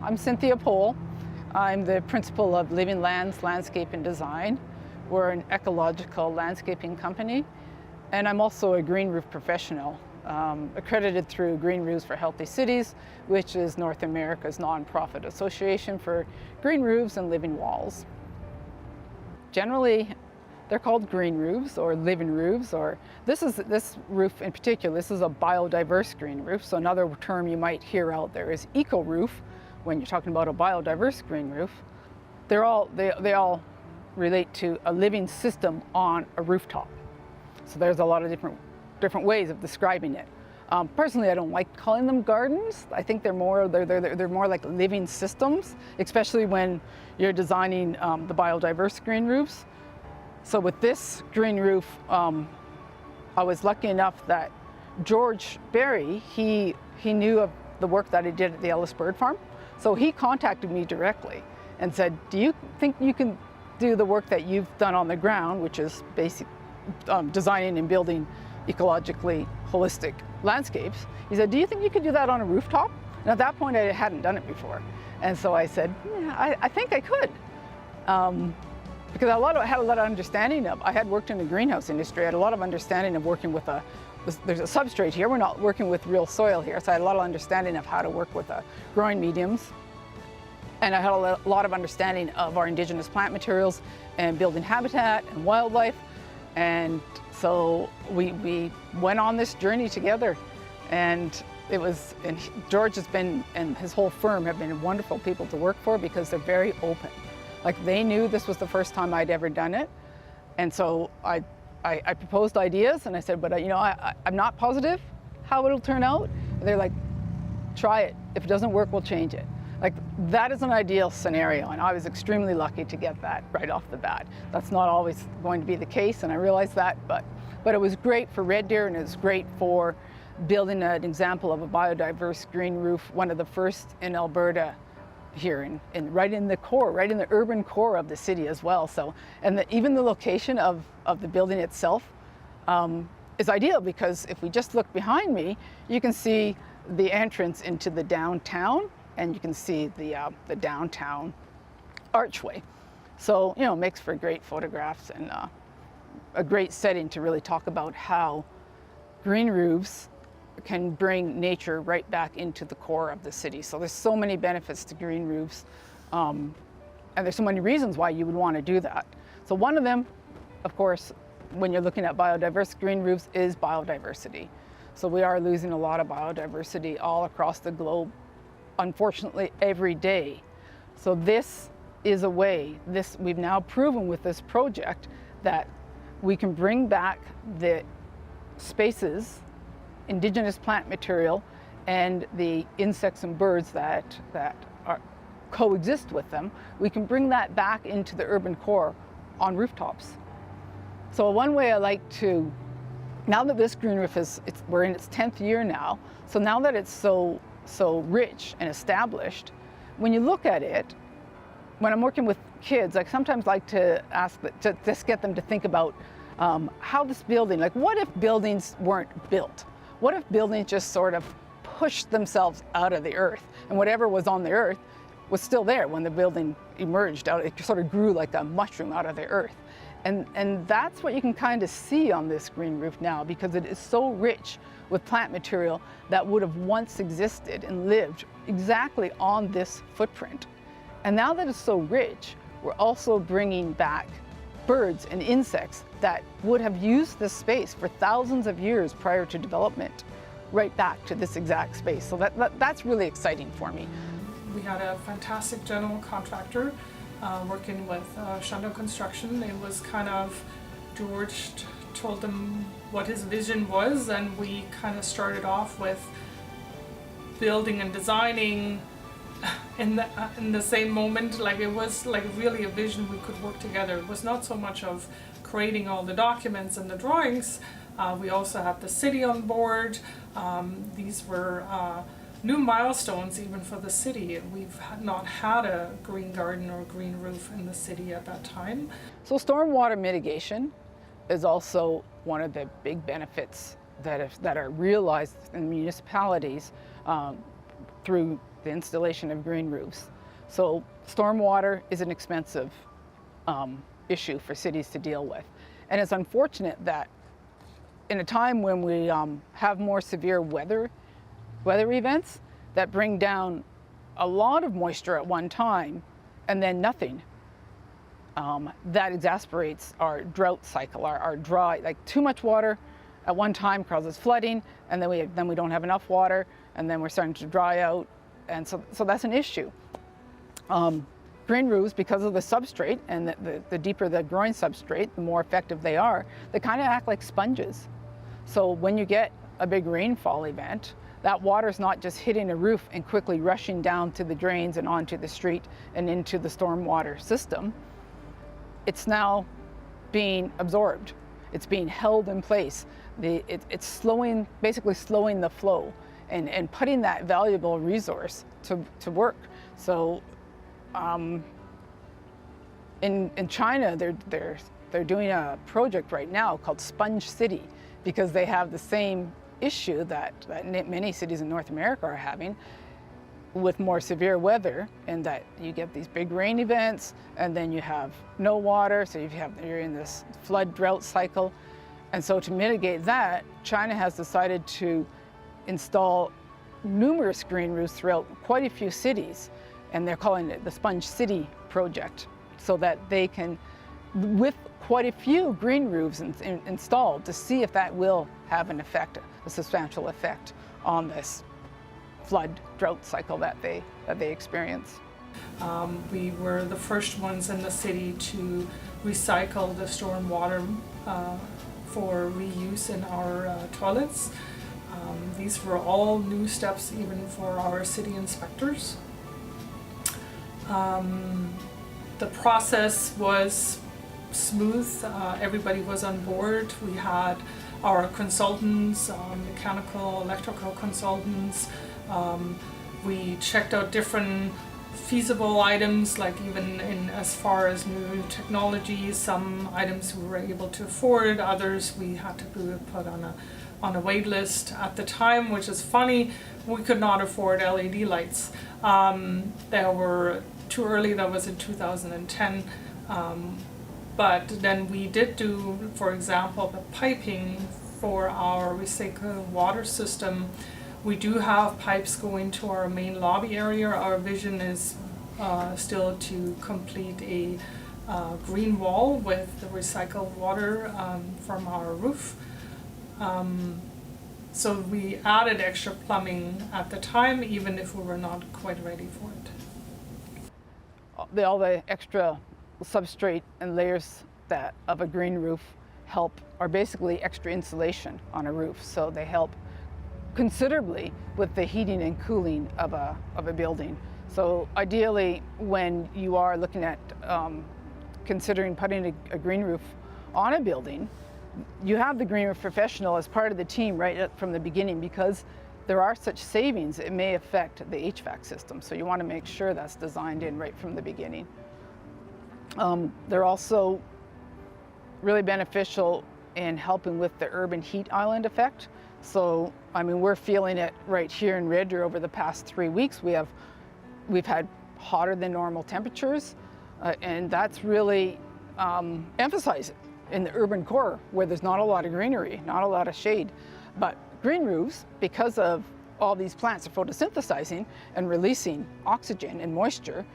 I'm Cynthia Pohl. I'm the principal of Living Lands Landscape and Design. We're an ecological landscaping company, and I'm also a green roof professional, accredited through Green Roofs for Healthy Cities, which is North America's nonprofit association for green roofs and living walls. Generally, they're called green roofs or living roofs, or this roof in particular, this is a biodiverse green roof. So another term you might hear out there is eco roof when you're talking about a biodiverse green roof. They all relate to a living system on a rooftop. So there's a lot of different ways of describing it. Personally, I don't like calling them gardens. I think they're more like living systems, especially when you're designing the biodiverse green roofs. So with this green roof, I was lucky enough that George Barry, he knew of the work that I did at the Ellis Bird Farm. So he contacted me directly and said, do you think you can do the work that you've done on the ground, which is basic designing and building ecologically holistic landscapes? He said, do you think you could do that on a rooftop? And at that point, I hadn't done it before. And so I said, yeah, I think I could. Because I had a lot of understanding of, I had worked in the greenhouse industry, I had a lot of understanding of working with there's a substrate here, we're not working with real soil here, so I had a lot of understanding of how to work with growing mediums. And I had a lot of understanding of our indigenous plant materials and building habitat and wildlife. And so we went on this journey together. And George has been, and his whole firm have been wonderful people to work for because they're very open. Like, they knew this was the first time I'd ever done it. And so I proposed ideas and I said, but I'm not positive how it'll turn out. And they're like, try it. If it doesn't work, we'll change it. Like, that is an ideal scenario, and I was extremely lucky to get that right off the bat. That's not always going to be the case, and I realize that, but it was great for Red Deer, and it was great for building an example of a biodiverse green roof, one of the first in Alberta here, right in the core, right in the urban core of the city as well. So, and even the location of the building itself is ideal, because if we just look behind me, you can see the entrance into the downtown, and you can see the downtown archway. So, it makes for great photographs and a great setting to really talk about how green roofs can bring nature right back into the core of the city. So there's so many benefits to green roofs, and there's so many reasons why you would want to do that. So one of them, of course, when you're looking at biodiverse green roofs, is biodiversity. So we are losing a lot of biodiversity all across the globe, unfortunately, every day. So this is a way, we've now proven with this project that we can bring back the spaces, indigenous plant material, and the insects and birds that coexist with them. We can bring that back into the urban core on rooftops. So one way I like to, now that this green roof we're in its 10th year now, so now that it's so rich and established, when you look at it, when I'm working with kids, I sometimes like to ask, to just get them to think about how this building, like, what if buildings weren't built? What if buildings just sort of pushed themselves out of the earth, and whatever was on the earth was still there when the building emerged out? It sort of grew like a mushroom out of the earth. And that's what you can kind of see on this green roof now, because it is so rich with plant material that would have once existed and lived exactly on this footprint. And now that it's so rich, we're also bringing back birds and insects that would have used this space for thousands of years prior to development, right back to this exact space. So that's really exciting for me. We had a fantastic general contractor working with Shundo Construction. It was kind of, George told them what his vision was, and we kind of started off with building and designing in the same moment. Like, it was like really a vision we could work together. It was not so much of creating all the documents and the drawings. We also had the city on board. These were new milestones even for the city. We've not had a green garden or green roof in the city at that time. So stormwater mitigation is also one of the big benefits that are realized in municipalities through the installation of green roofs. So stormwater is an expensive issue for cities to deal with. And it's unfortunate that in a time when we have more severe weather events that bring down a lot of moisture at one time and then nothing, that exasperates our drought cycle, our dry, like too much water at one time causes flooding, and then we don't have enough water, and then we're starting to dry out, and so that's an issue. Green roofs, because of the substrate, and the deeper the groin substrate, the more effective they are, they kind of act like sponges. So when you get a big rainfall event, that water's not just hitting a roof and quickly rushing down to the drains and onto the street and into the stormwater system. It's now being absorbed. It's being held in place. It's basically slowing the flow and putting that valuable resource to work. So in China, they're doing a project right now called Sponge City, because they have the same issue that many cities in North America are having with more severe weather, and that you get these big rain events and then you have no water, so you're in this flood drought cycle. And so to mitigate that, China has decided to install numerous green roofs throughout quite a few cities, and they're calling it the Sponge City project, so that they can, with quite a few green roofs installed, to see if that will have an effect, a substantial effect on this flood drought cycle that they experience. We were the first ones in the city to recycle the storm water for reuse in our toilets. These were all new steps even for our city inspectors. The process was smooth. Everybody was on board. We had our consultants, mechanical, electrical consultants. We checked out different feasible items, like even in as far as new technologies. Some items we were able to afford, others we had to put on a wait list. At the time, which is funny, we could not afford LED lights. They were too early. That was in 2010. But then we did do, for example, the piping for our recycled water system. We do have pipes going to our main lobby area. Our vision is still to complete a green wall with the recycled water from our roof. So we added extra plumbing at the time, even if we were not quite ready for it. All the extra substrate and layers of a green roof are basically extra insulation on a roof, so they help considerably with the heating and cooling of a building. So ideally, when you are looking at considering putting a green roof on a building, you have the green roof professional as part of the team right from the beginning, because there are such savings, it may affect the HVAC system. So you want to make sure that's designed in right from the beginning. They're also really beneficial in helping with the urban heat island effect. So, I mean, we're feeling it right here in Red Deer over the past 3 weeks. We've had hotter than normal temperatures, and that's really emphasized in the urban core, where there's not a lot of greenery, not a lot of shade. But green roofs, because of all these plants are photosynthesizing and releasing oxygen and moisture,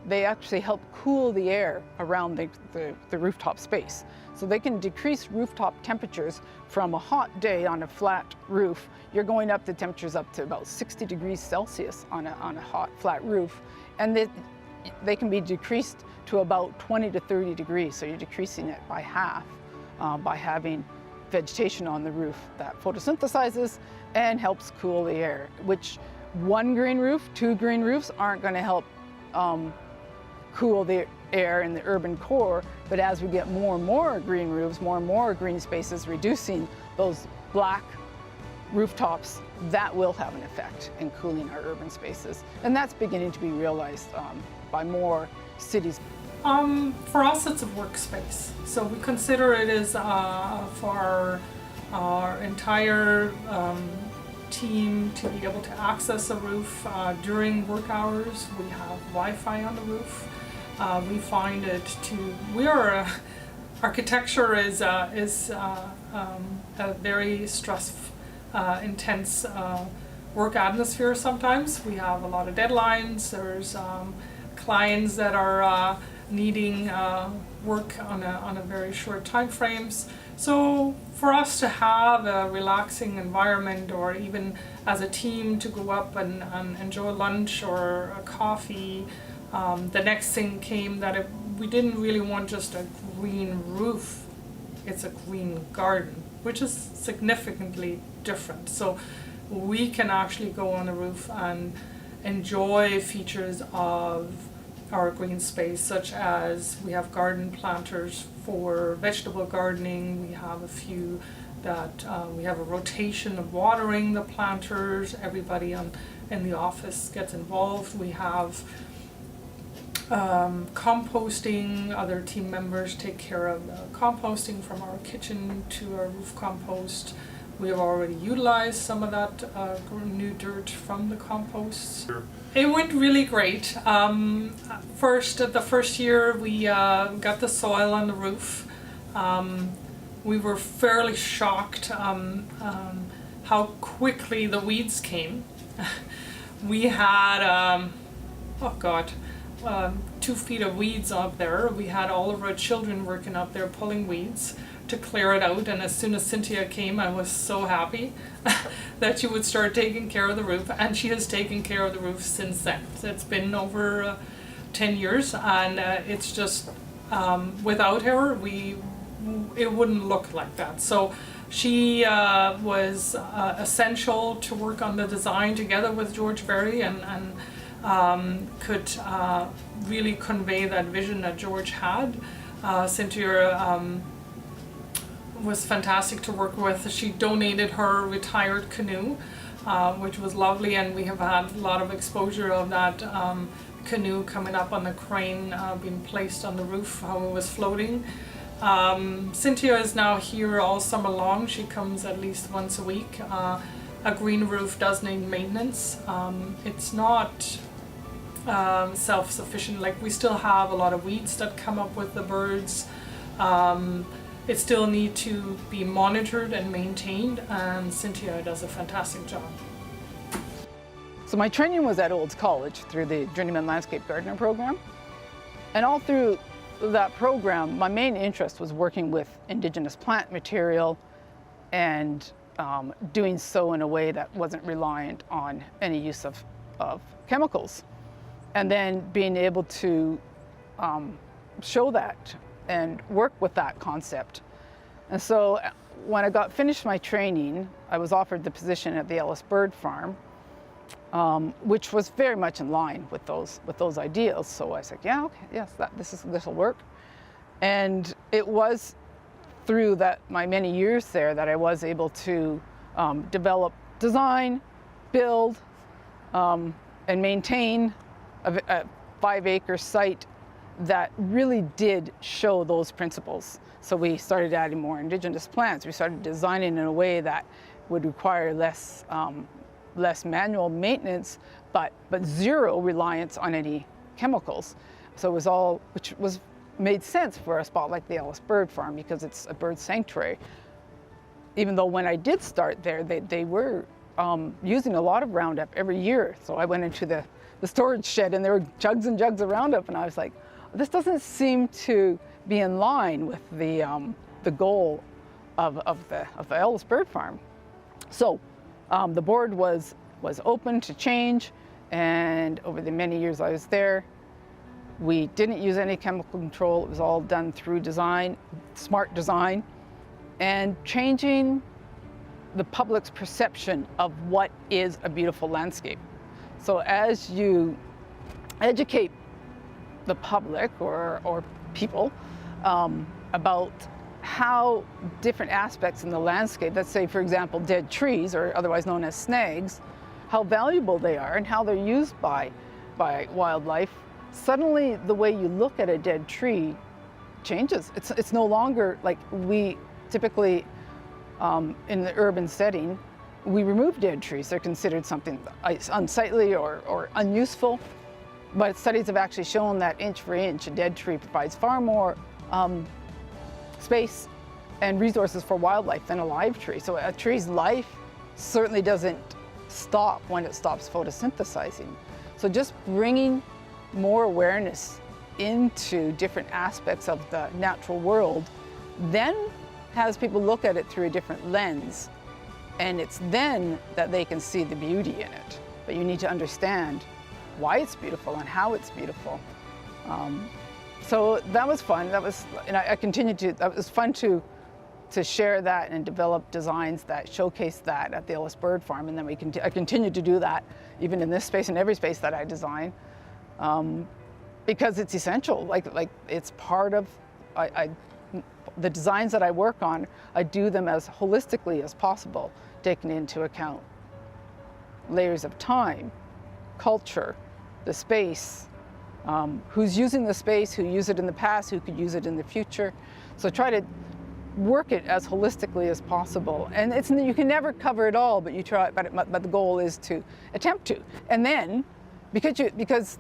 they actually help cool the air around the rooftop space. So they can decrease rooftop temperatures from a hot day on a flat roof. You're going up the temperatures up to about 60 degrees Celsius on a hot flat roof. And they can be decreased to about 20 to 30 degrees. So you're decreasing it by half by having vegetation on the roof that photosynthesizes and helps cool the air, which one green roof, 2 green roofs aren't going to help cool the air in the urban core. But as we get more and more green roofs, more and more green spaces, reducing those black rooftops, that will have an effect in cooling our urban spaces. And that's beginning to be realized by more cities. For us, it's a workspace. So we consider it as for our entire team to be able to access a roof during work hours. We have Wi-Fi on the roof. We find it to, architecture is a very intense work atmosphere sometimes. We have a lot of deadlines. There's clients that are needing work on a very short time frames. So for us to have a relaxing environment, or even as a team to go up and enjoy lunch or a coffee, the next thing came that we didn't really want just a green roof, it's a green garden, which is significantly different. So we can actually go on a roof and enjoy features of our green space, such as we have garden planters for vegetable gardening. We have a few that we have a rotation of watering the planters. Everybody in the office gets involved. We have composting. Other team members take care of the composting from our kitchen to our roof compost. We have already utilized some of that new dirt from the compost. Sure. It went really great. The first year we got the soil on the roof. We were fairly shocked how quickly the weeds came. We had, 2 feet of weeds up there. We had all of our children working up there pulling weeds to clear it out, and as soon as Cynthia came, I was so happy that she would start taking care of the roof, and she has taken care of the roof since then. So it's been over 10 years, and it's just without her it wouldn't look like that. So she was essential to work on the design together with George Berry, and could really convey that vision that George had. Cynthia was fantastic to work with. She donated her retired canoe, which was lovely, and we have had a lot of exposure of that canoe coming up on the crane, being placed on the roof, how it was floating. Cynthia is now here all summer long. She comes at least once a week. A green roof does need maintenance. It's not self-sufficient. Like, we still have a lot of weeds that come up with the birds. It still need to be monitored and maintained, and Cynthia does a fantastic job. So my training was at Olds College through the Journeyman Landscape Gardener program. And all through that program, my main interest was working with Indigenous plant material and doing so in a way that wasn't reliant on any use of chemicals. And then being able to show that and work with that concept. And so when I got finished my training, I was offered the position at the Ellis Bird Farm, which was very much in line with those ideas. So I said, yeah, okay, yes, this will work. And it was through my many years there that I was able to develop, design, build, and maintain a 5-acre site that really did show those principles. So we started adding more Indigenous plants. We started designing in a way that would require less manual maintenance, but zero reliance on any chemicals. So it was all, which made sense for a spot like the Ellis Bird Farm, because it's a bird sanctuary. Even though when I did start there, they were using a lot of Roundup every year. So I went into the storage shed and there were jugs and jugs of Roundup, and I was like, this doesn't seem to be in line with the goal of the Ellis Bird Farm. So the board was open to change, and over the many years I was there, we didn't use any chemical control. It was all done through design, smart design, and changing the public's perception of what is a beautiful landscape. So as you educate the public or people about how different aspects in the landscape, let's say for example dead trees, or otherwise known as snags, how valuable they are and how they're used by wildlife, suddenly the way you look at a dead tree changes. It's no longer like we typically in the urban setting we remove dead trees. They're considered something unsightly or unuseful. But studies have actually shown that inch for inch, a dead tree provides far more space and resources for wildlife than a live tree. So a tree's life certainly doesn't stop when it stops photosynthesizing. So just bringing more awareness into different aspects of the natural world then has people look at it through a different lens. And it's then that they can see the beauty in it. But you need to understand why it's beautiful and how it's beautiful. So that was fun. That was, and I continued to, that was fun to share that and develop designs that showcase that at the Ellis Bird Farm. And then I continued to do that even in this space and every space that I design, because it's essential. Like it's part of, the designs that I work on, I do them as holistically as possible, taking into account layers of time, culture, the space, who's using the space, who used it in the past, who could use it in the future. So try to work it as holistically as possible. And you can never cover it all, but you try. But the goal is to attempt to. And then, because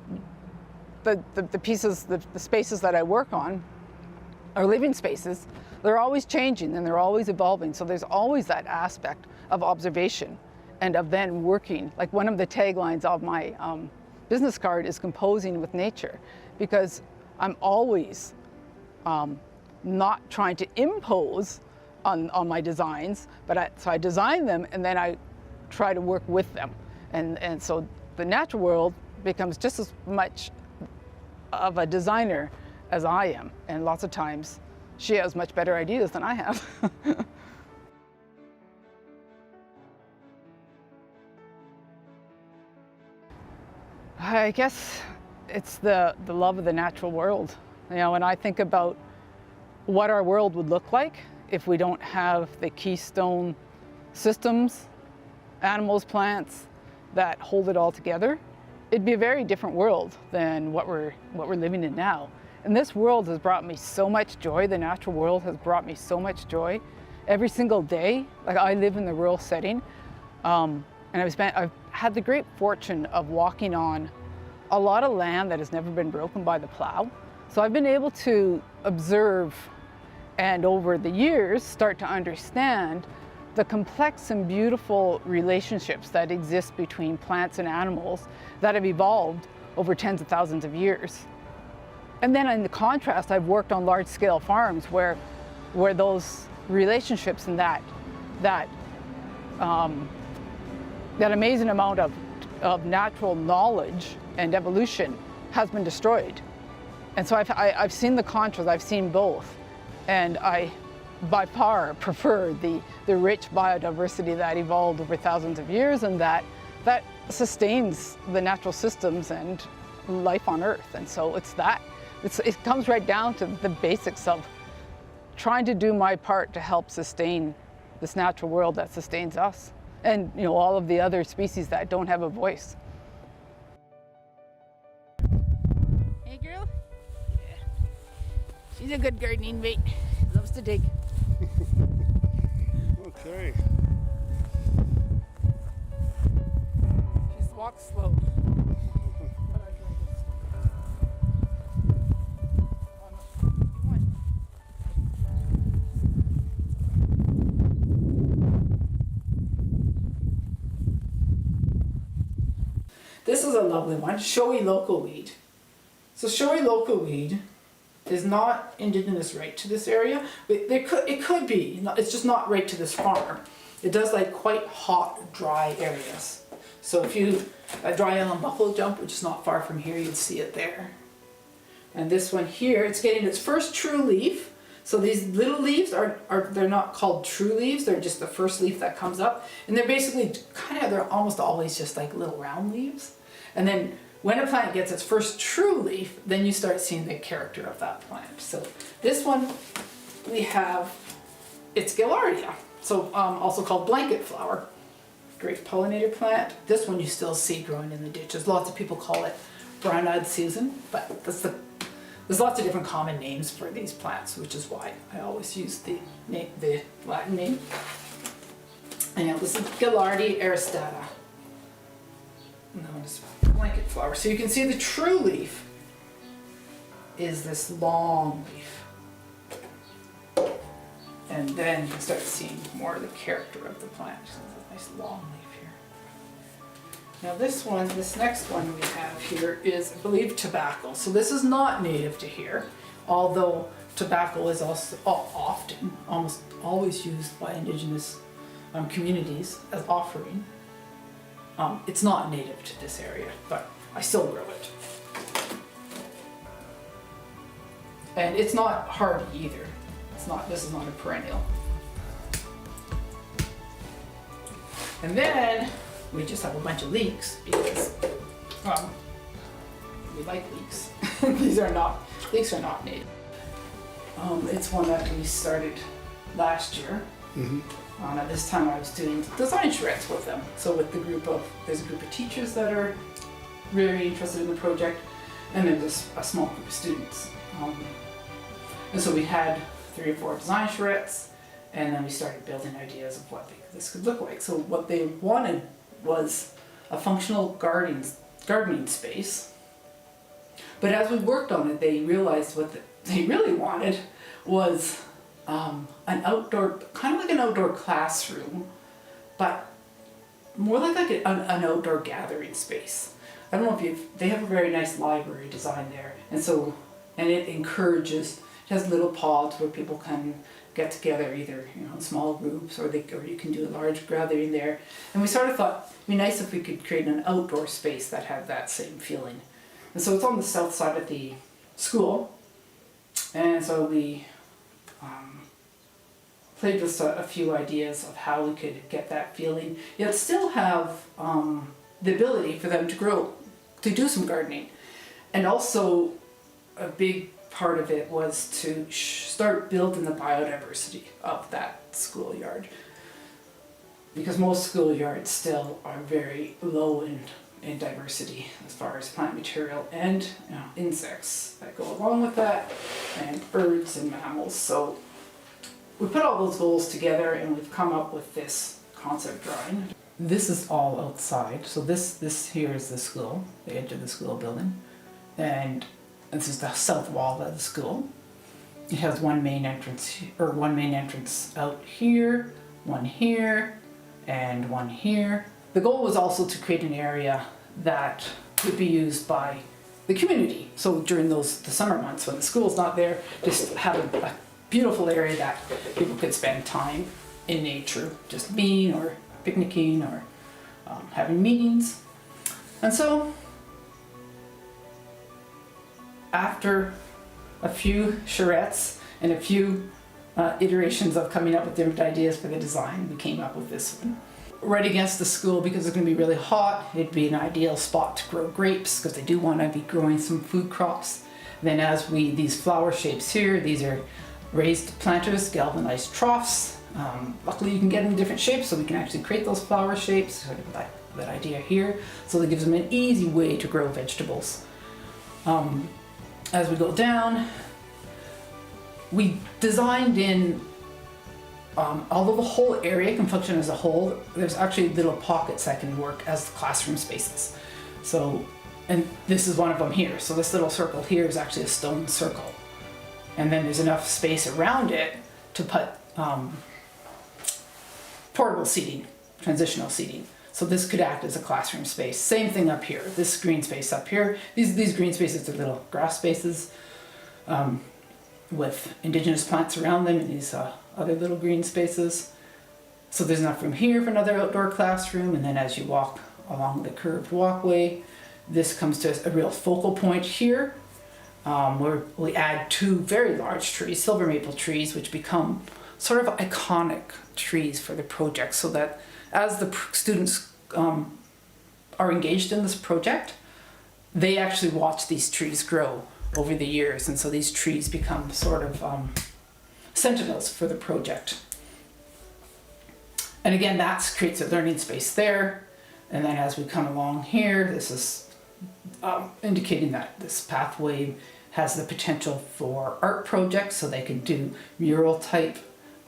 the pieces, the spaces that I work on are living spaces, they're always changing and they're always evolving. So there's always that aspect of observation and of then working. Like one of the taglines of my business card is composing with nature, because I'm always not trying to impose on my designs, but so I design them and then I try to work with them. And so the natural world becomes just as much of a designer as I am. And lots of times she has much better ideas than I have. I guess it's the love of the natural world. You know, when I think about what our world would look like if we don't have the keystone systems, animals, plants that hold it all together, it'd be a very different world than what we're living in now. And this world has brought me so much joy. The natural world has brought me so much joy every single day. Like I live in the rural setting, and I've had the great fortune of walking on a lot of land that has never been broken by the plow. So I've been able to observe and over the years start to understand the complex and beautiful relationships that exist between plants and animals that have evolved over tens of thousands of years. And then in the contrast, I've worked on large-scale farms where those relationships and that amazing amount of natural knowledge and evolution has been destroyed. And so I've seen the contrast, I've seen both. And I, by far, prefer the rich biodiversity that evolved over thousands of years and that sustains the natural systems and life on Earth. And so it comes right down to the basics of trying to do my part to help sustain this natural world that sustains us and, you know, all of the other species that don't have a voice. Hey girl? Yeah. She's a good gardening mate. Loves to dig. Okay. She walks slow. This is a lovely one, showy local weed. So showy local weed is not indigenous right to this area. It could be, it's just not right to this farm. It does like quite hot, dry areas. So if you, a dry island buffalo jump, which is not far from here, you'd see it there. And this one here, it's getting its first true leaf. So these little leaves they're not called true leaves, they're just the first leaf that comes up. And they're basically they're almost always just like little round leaves. And then when a plant gets its first true leaf, then you start seeing the character of that plant. So this one, we have, it's Gaillardia, so also called blanket flower. Great pollinator plant. This one you still see growing in the ditches. Lots of people call it brown-eyed Susan, but there's lots of different common names for these plants, which is why I always use the Latin name. And this is Gaillardia aristata. Known as blanket flower. So you can see the true leaf is this long leaf. And then you start seeing more of the character of the plant. So there's a nice long leaf here. Now this next one we have here is, I believe, tobacco. So this is not native to here, although tobacco is also often, almost always used by Indigenous communities as offering. It's not native to this area, but I still grow it. And it's not hardy either. This is not a perennial. And then we just have a bunch of leeks because we like leeks. Leeks are not native. It's one that we started last year. At this time I was doing design charrettes with them. So with there's a group of teachers that are very interested in the project, and then there's a small group of students. And so we had 3 or 4 design charrettes, and then we started building ideas of what this could look like. So what they wanted was a functional gardening space. But as we worked on it, they realized what they really wanted was an outdoor, kind of like an outdoor classroom, but more like an outdoor gathering space. I don't know if they have a very nice library design there, and it encourages, it has little pods where people can get together, either in small groups, or you can do a large gathering there. And we sort of thought it'd be nice if we could create an outdoor space that had that same feeling. And so it's on the south side of the school, and so we played with a few ideas of how we could get that feeling, yet still have the ability for them to do some gardening. And also a big part of it was to start building the biodiversity of that schoolyard, because most schoolyards still are very low in diversity as far as plant material and insects that go along with that, and birds and mammals. So we put all those goals together and we've come up with this concept drawing. This is all outside. So this here is the school, the edge of the school building, and this is the south wall of the school. It has one main entrance out here, one here, and one here. The goal was also to create an area that could be used by the community. So during the summer months when the school's not there, just have a beautiful area that people could spend time in nature, just being or picnicking or having meetings. And so after a few charrettes and a few iterations of coming up with different ideas for the design, we came up with this one. Right against the school, because it's going to be really hot, it'd be an ideal spot to grow grapes, because they do want to be growing some food crops. Then these flower shapes here, these are raised planters, galvanized troughs. Luckily you can get them in different shapes, so we can actually create those flower shapes, sort of like that idea here. So that gives them an easy way to grow vegetables. As we go down, we designed in, although the whole area can function as a whole, there's actually little pockets that can work as classroom spaces. So, and this is one of them here. So this little circle here is actually a stone circle. And then there's enough space around it to put portable seating, transitional seating. So this could act as a classroom space. Same thing up here, this green space up here. These green spaces are little grass spaces with Indigenous plants around them, and these other little green spaces. So there's enough room here for another outdoor classroom, and then as you walk along the curved walkway, this comes to a real focal point here, where we add 2 very large trees, silver maple trees, which become sort of iconic trees for the project, so that as the students are engaged in this project, they actually watch these trees grow over the years, and so these trees become sort of sentinels for the project. And again, that creates a learning space there. And then as we come along here, this is indicating that this pathway has the potential for art projects, so they can do mural type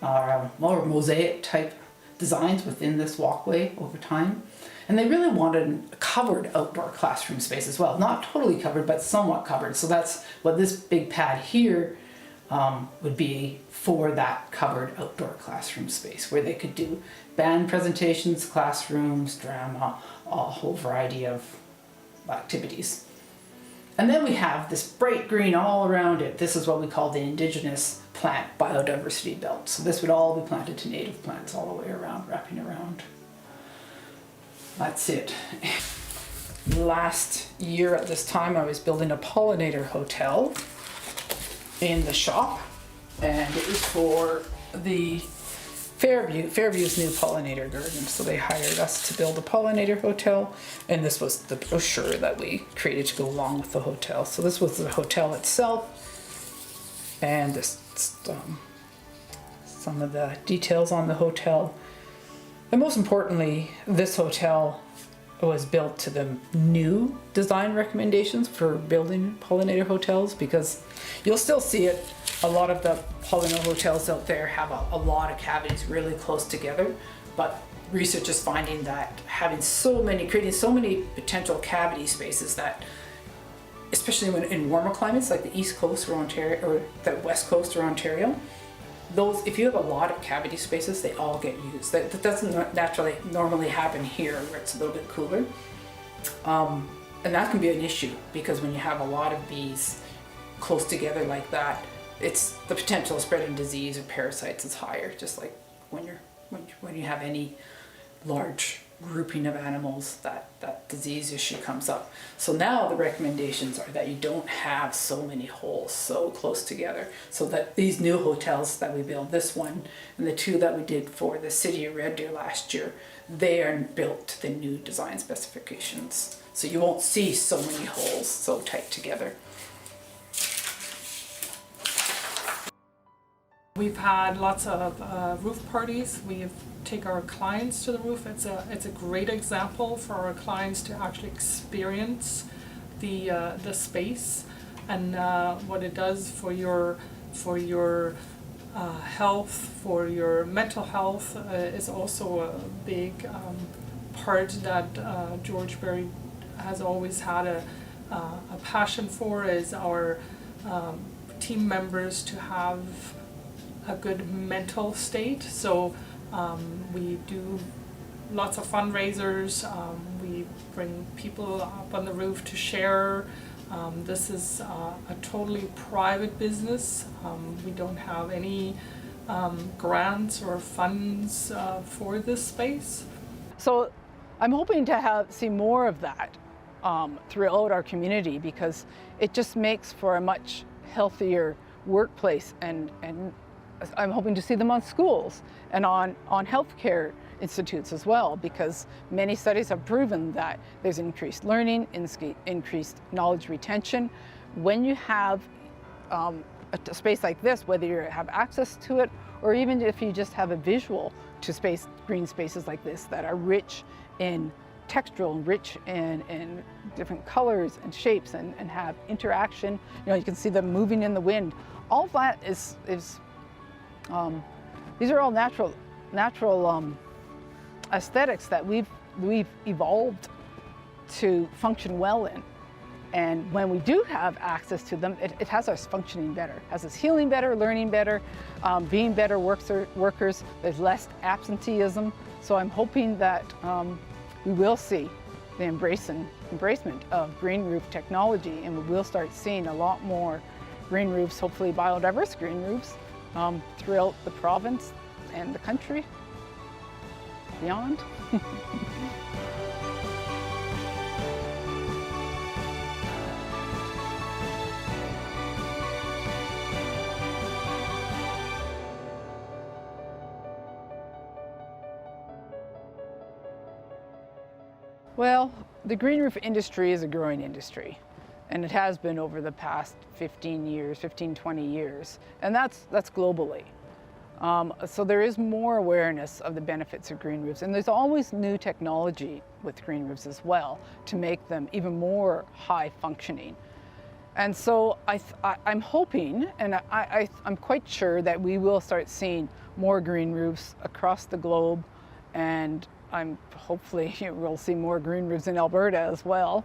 or mosaic type designs within this walkway over time. And they really wanted a covered outdoor classroom space as well. Not totally covered, but somewhat covered. So that's what this big pad here would be, for that covered outdoor classroom space where they could do band presentations, classrooms, drama, a whole variety of activities. And then we have this bright green all around it. This is what we call the Indigenous plant biodiversity belt. So this would all be planted to native plants all the way around, wrapping around. That's it. Last year at this time, I was building a pollinator hotel in the shop, and it was for the Fairview's new pollinator garden. So they hired us to build a pollinator hotel, and this was the brochure that we created to go along with the hotel. So this was the hotel itself, and this some of the details on the hotel. And most importantly, this hotel was built to the new design recommendations for building pollinator hotels, because you'll still see it. A lot of the pollinator hotels out there have a lot of cavities really close together, but research is finding that creating so many potential cavity spaces, that especially when in warmer climates like the East Coast or Ontario, or the West Coast or Ontario, if you have a lot of cavity spaces, they all get used. That doesn't normally happen here, where it's a little bit cooler. And that can be an issue, because when you have a lot of bees close together like that, it's the potential of spreading disease or parasites is higher, just like when you have any large grouping of animals, that disease issue comes up. So now the recommendations are that you don't have so many holes so close together, so that these new hotels that we build, this one and the two that we did for the city of Red Deer last year, they are built to the new design specifications. So you won't see so many holes so tight together. We've had lots of roof parties. We take our clients to the roof. It's a great example for our clients to actually experience the space and what it does for your health, for your mental health. Is also a big part that George Berry has always had a passion for, is our team members to have a good mental state. So we do lots of fundraisers. We bring people up on the roof to share. This is a totally private business. We don't have any grants or funds for this space. So I'm hoping to see more of that throughout our community, because it just makes for a much healthier workplace, and I'm hoping to see them on schools and on healthcare institutes as well, because many studies have proven that there's increased learning, increased knowledge retention. When you have a space like this, whether you have access to it, or even if you just have a visual to green spaces like this that are rich in textural, rich in different colors and shapes, and have interaction. You can see them moving in the wind. All of that is these are all natural aesthetics that we've evolved to function well in. And when we do have access to them, it has us functioning better, has us healing better, learning better, being better workers. There's less absenteeism. So I'm hoping that we will see the embracement of green roof technology, and we will start seeing a lot more green roofs, hopefully biodiverse green roofs, throughout the province and the country, beyond. Well, the green roof industry is a growing industry, and it has been over the past 20 years, and that's globally. So there is more awareness of the benefits of green roofs, and there's always new technology with green roofs as well to make them even more high functioning. And so I'm hoping, and I'm quite sure that we will start seeing more green roofs across the globe, and hopefully we'll see more green roofs in Alberta as well.